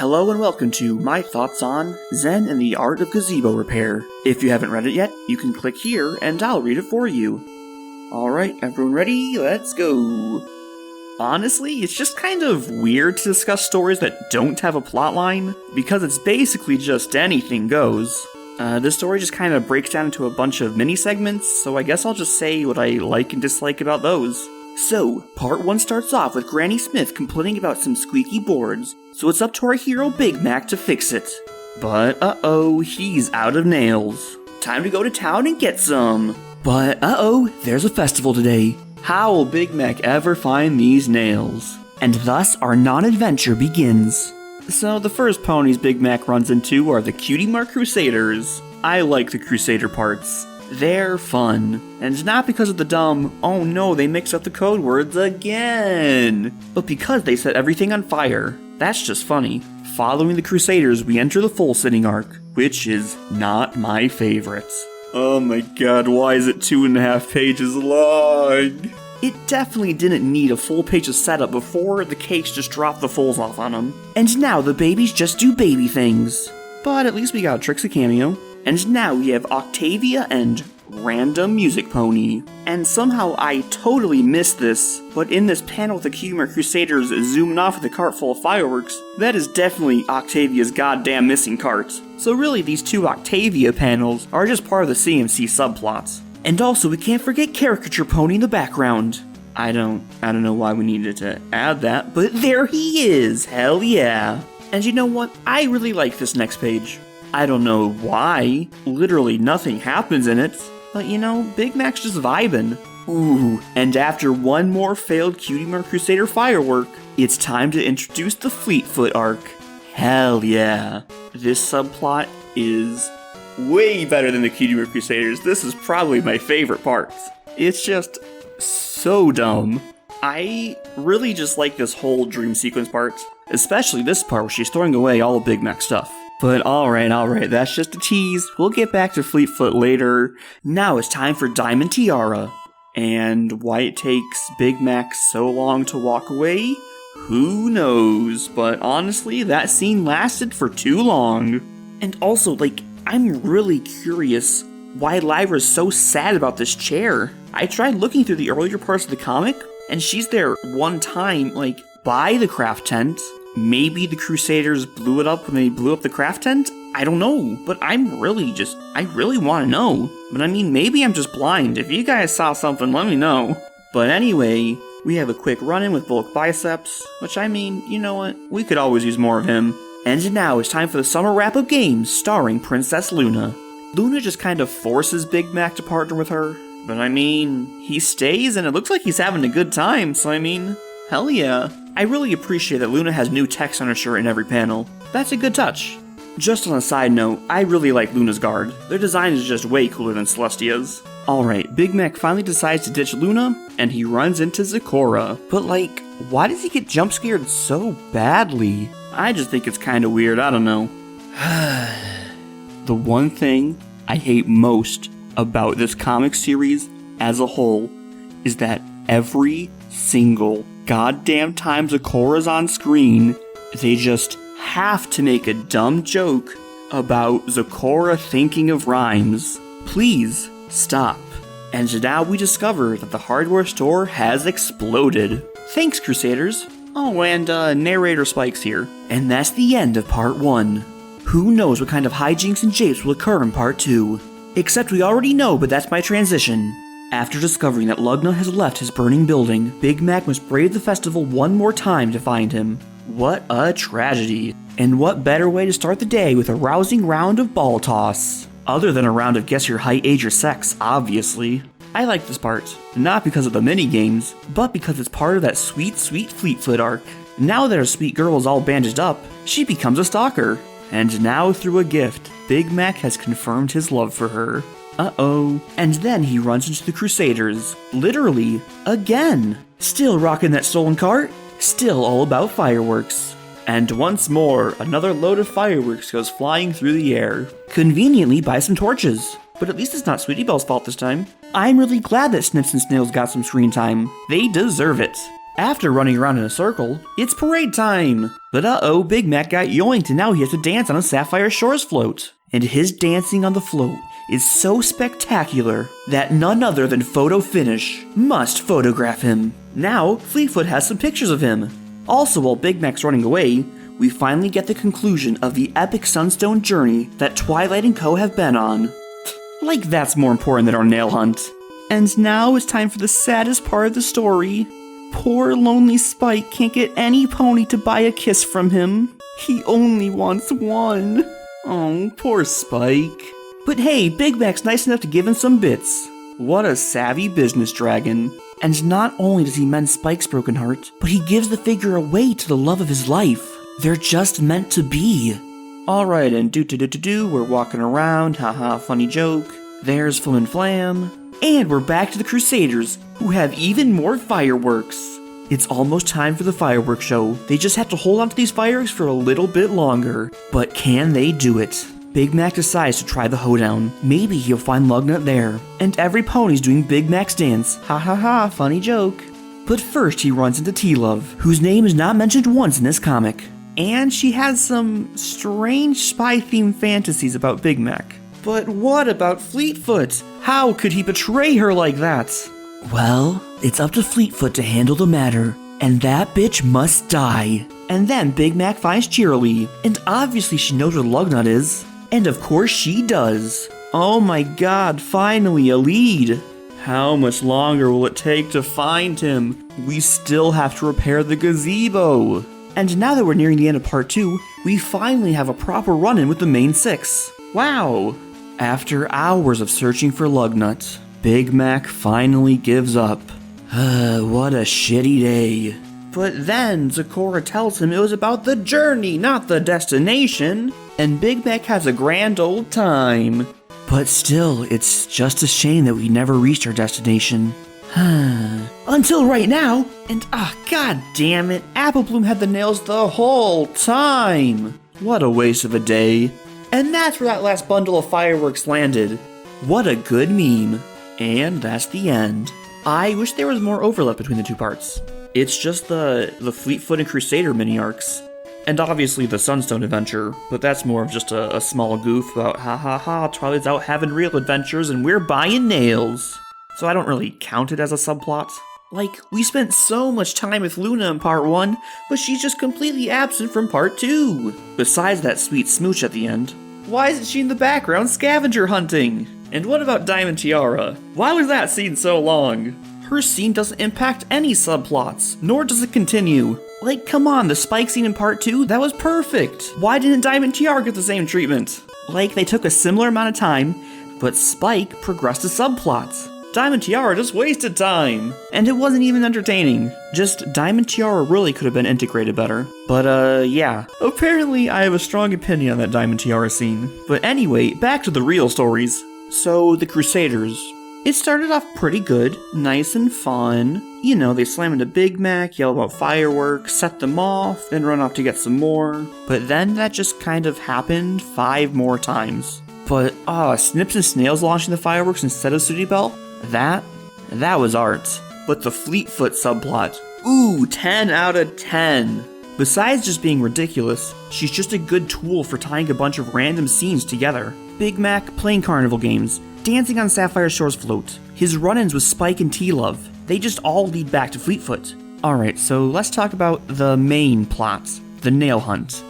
Hello and welcome to my thoughts on Zen and the Art of Gazeebo Repair. If you haven't read it yet, you can click here and I'll read it for you. Alright, everyone ready? Let's go. Honestly, it's just kind of weird to discuss stories that don't have a plotline, because it's basically just anything goes. This story just kind of breaks down into a bunch of mini-segments, so I guess I'll just say what I like and dislike about those. So, part 1 starts off with Granny Smith complaining about some squeaky boards, so it's up to our hero Big Mac to fix it. But he's out of nails. Time to go to town and get some. But there's a festival today. How will Big Mac ever find these nails? And thus our non-adventure begins. So the first ponies Big Mac runs into are the Cutie Mark Crusaders. I like the Crusader parts. They're fun, and not because of the dumb, oh no, they mix up the code words again, but because they set everything on fire. That's just funny. Following the Crusaders, we enter the full sitting arc, which is not my favorite. Oh my god, why is it 2.5 pages long? It definitely didn't need a full page of setup before the cakes just dropped the fulls off on them. And now the babies just do baby things. But at least we got Trixie cameo. And now we have Octavia and Random Music Pony. And somehow I totally missed this, but in this panel with the Cutie Crusaders zooming off with a cart full of fireworks, that is definitely Octavia's goddamn missing cart. So really these two Octavia panels are just part of the CMC subplots. And also we can't forget Caricature Pony in the background. I don't know why we needed to add that, but there he is, hell yeah. And you know what, I really like this next page. I don't know why, literally nothing happens in it, but you know, Big Mac's just vibing. Ooh, and after one more failed Cutie Mark Crusader firework, it's time to introduce the Fleetfoot arc. Hell yeah. This subplot is way better than the Cutie Mark Crusaders. This is probably my favorite part. It's just so dumb. I really just like this whole dream sequence part, especially this part where she's throwing away all of Big Mac's stuff. But alright, that's just a tease. We'll get back to Fleetfoot later. Now it's time for Diamond Tiara. And why it takes Big Mac so long to walk away? Who knows? But honestly, that scene lasted for too long. And also, I'm really curious why Lyra's so sad about this chair. I tried looking through the earlier parts of the comic, and she's there one time, by the craft tent. Maybe the Crusaders blew it up when they blew up the craft tent? I don't know, but I really want to know. But I mean, maybe I'm just blind. If you guys saw something, let me know. But anyway, we have a quick run-in with Bulk Biceps, which I mean, you know what? We could always use more of him. And now it's time for the summer wrap-up games starring Princess Luna. Luna just kind of forces Big Mac to partner with her. But I mean, he stays and it looks like he's having a good time, so I mean, hell yeah. I really appreciate that Luna has new text on her shirt in every panel. That's a good touch. Just on a side note, I really like Luna's guard. Their design is just way cooler than Celestia's. Alright, Big Mac finally decides to ditch Luna, and he runs into Zecora. But why does he get jump scared so badly? I just think it's kinda weird, I don't know. The one thing I hate most about this comic series as a whole is that every single goddamn time Zecora's on screen, they just have to make a dumb joke about Zecora thinking of rhymes. Please, stop. And now we discover that the hardware store has exploded. Thanks, Crusaders. Oh, and narrator Spike's here. And that's the end of part 1. Who knows what kind of hijinks and japes will occur in part 2. Except we already know, but that's my transition. After discovering that Lugna has left his burning building, Big Mac must brave the festival one more time to find him. What a tragedy. And what better way to start the day with a rousing round of ball toss? Other than a round of guess your height, age, or sex, obviously. I like this part, not because of the mini-games, but because it's part of that sweet, sweet Fleetfoot arc. Now that our sweet girl is all bandaged up, she becomes a stalker. And now through a gift, Big Mac has confirmed his love for her. And then he runs into the Crusaders. Literally, again. Still rocking that stolen cart, still all about fireworks. And once more, another load of fireworks goes flying through the air. Conveniently by some torches. But at least it's not Sweetie Belle's fault this time. I'm really glad that Snips and Snails got some screen time. They deserve it. After running around in a circle, it's parade time! But uh-oh, Big Mac got yoinked and now he has to dance on a Sapphire Shores float. And his dancing on the float is so spectacular that none other than Photo Finish must photograph him. Now, Fleetfoot has some pictures of him. Also, while Big Mac's running away, we finally get the conclusion of the epic Sunstone journey that Twilight and Co. have been on. Like that's more important than our nail hunt. And now it's time for the saddest part of the story. Poor lonely Spike can't get any pony to buy a kiss from him. He only wants one. Oh, poor Spike. But hey, Big Mac's nice enough to give him some bits. What a savvy business dragon. And not only does he mend Spike's broken heart, but he gives the figure away to the love of his life. They're just meant to be. Alright, and we're walking around, haha, funny joke. There's Flim and Flam. And we're back to the Crusaders, who have even more fireworks. It's almost time for the fireworks show. They just have to hold on to these fireworks for a little bit longer. But can they do it? Big Mac decides to try the hoedown. Maybe he'll find Lugnut there. And every pony's doing Big Mac's dance. Ha ha ha, funny joke. But first he runs into T-Love, whose name is not mentioned once in this comic. And she has some strange spy-themed fantasies about Big Mac. But what about Fleetfoot? How could he betray her like that? Well, it's up to Fleetfoot to handle the matter, and that bitch must die. And then Big Mac finds Cheerilee, and obviously she knows where Lugnut is. And of course she does. Oh my god, finally a lead. How much longer will it take to find him? We still have to repair the gazebo. And now that we're nearing the end of part 2, we finally have a proper run-in with the main 6. Wow! After hours of searching for Lugnut, Big Mac finally gives up. What a shitty day. But then Zecora tells him it was about the journey, not the destination. And Big Mac has a grand old time. But still, it's just a shame that we never reached our destination. Until right now, and god damn it, Apple Bloom had the nails the whole time. What a waste of a day. And that's where that last bundle of fireworks landed. What a good meme. And that's the end. I wish there was more overlap between the two parts. It's just the Fleetfoot and Crusader mini-arcs. And obviously the Sunstone adventure, but that's more of just a small goof about ha ha ha, Twilight's out having real adventures and we're buying nails. So I don't really count it as a subplot. Like, we spent so much time with Luna in part 1, but she's just completely absent from part 2. Besides that sweet smooch at the end. Why isn't she in the background scavenger hunting? And what about Diamond Tiara? Why was that scene so long? Her scene doesn't impact any subplots, nor does it continue. Like, come on, the Spike scene in part 2, that was perfect. Why didn't Diamond Tiara get the same treatment? Like, they took a similar amount of time, but Spike progressed the subplots. Diamond Tiara just wasted time, and it wasn't even entertaining. Just Diamond Tiara really could have been integrated better. But yeah, apparently I have a strong opinion on that Diamond Tiara scene. But anyway, back to the real stories. So, the Crusaders. It started off pretty good, nice and fun. You know, they slam into Big Mac, yell about fireworks, set them off, then run off to get some more. But then that just kind of happened 5 more times. But, Snips and Snails launching the fireworks instead of Sooty Bell? That was art. But the Fleetfoot subplot, ooh, 10 out of 10. Besides just being ridiculous, she's just a good tool for tying a bunch of random scenes together. Big Mac playing carnival games, dancing on Sapphire Shore's float, his run-ins with Spike and T-Love, they just all lead back to Fleetfoot. Alright, so let's talk about the main plot, the nail hunt.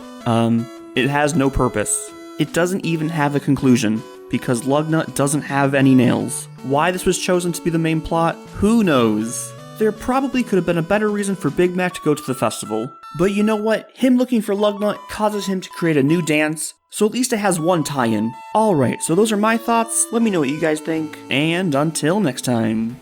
It has no purpose. It doesn't even have a conclusion, because Lugnut doesn't have any nails. Why this was chosen to be the main plot, who knows? There probably could have been a better reason for Big Mac to go to the festival. But you know what? Him looking for Lugnut causes him to create a new dance, so at least it has one tie-in. Alright, so those are my thoughts. Let me know what you guys think, and until next time.